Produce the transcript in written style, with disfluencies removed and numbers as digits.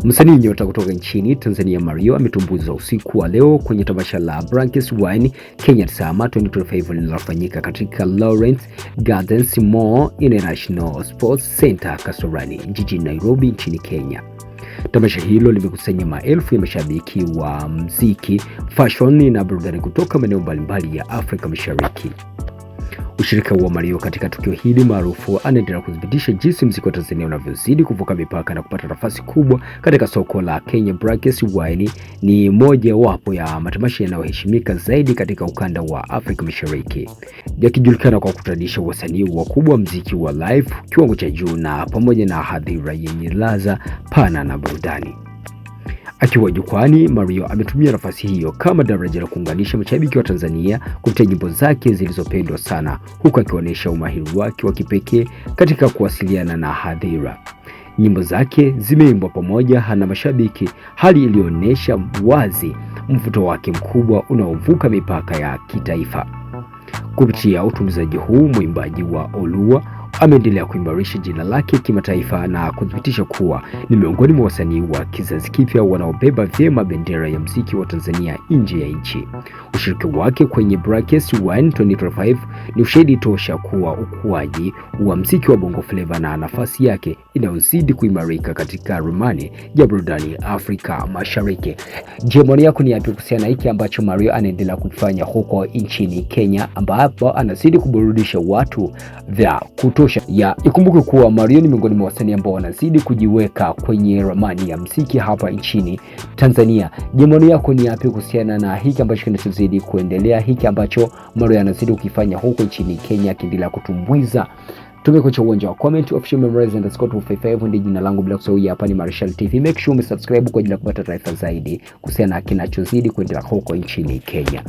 Msanii nyota kutoka nchini Tanzania Mario ametumbuiza usiku wa leo kwenye tamasha la Brankes Wine Kenya Summer 2025 linalofanyika katika Lawrence Gardens Mall International Sports Center Kasarani jijini Nairobi nchini Kenya. Tamasha hilo limekusanya maelfu ya mashabiki wa muziki, fashion na burudani kutoka maeneo mbalimbali ya Afrika Mashariki. Ushirika wa Mario katika tukio hili maarufu anaendelea kudhibitisha jinsi muziki wa Tanzania unavyozidi kuvuka mipaka na kupata nafasi kubwa katika soko la Kenya. Brankes Wine ni moja wapo ya matamasha yanayoheshimika zaidi katika ukanda wa Afrika Mashariki, yakijulikana kwa kukutanisha wasanii wakubwa, muziki wa live kiwango cha juu na pamoja na hadhira yenye ladha pana na burudani. Akiwa jukwani, Mario ametumia nafasi hiyo kama daraja la kuunganisha mashabiki wa Tanzania kupitia nyimbo zake zilizopendwa sana, huku akionyesha umahiri wake wa kipekee katika kuwasiliana na hadhira. Nyimbo zake zimeimbwa pamoja na mashabiki, hali iliyoonyesha wazi mvuto wake mkubwa unaovuka mipaka ya kitaifa. Kupitia utunzaji huu, mwimbaji wa Olua ameendelea kuimarisha jina lake kimataifa na kuthibitisha kuwa ni miongoni mwa wasanii wa kizazi kipya wanaobeba vyema bendera ya muziki wa Tanzania nje ya nchi. Ushiriki wake kwenye Brankes Wine 2025 ni ushahidi tosha kuwa ukuaji wa muziki wa Bongo Flava na nafasi yake inayozidi kuimarika katika ramani ya burudani Afrika Mashariki. Je, maoni yako ni yapi kuhusiana na hiki ambacho Mario anaendelea kufanya huko nchini Kenya, ambapo anazidi kuburudisha watu vya kutosha? Ikumbuke kuwa Mario ni miongoni mwa wasanii ambao wanazidi kujiweka kwenye ramani ya muziki hapa nchini Tanzania. Je, maoni yako ni yapi kuhusiana na hiki ambacho kinazidi kuendelea, hiki ambacho Mario anazidi kukifanya huko nchini Kenya akiendelea kutumbuiza? Tumia kwenye uwanja wa comment. Official Memories _255 ndio jina langu, bila kusahau hapa ni Marshall TV. Make sure umesubscribe kwa ajili ya kupata taarifa zaidi kuhusiana na kinachozidi kuendelea huko nchini Kenya.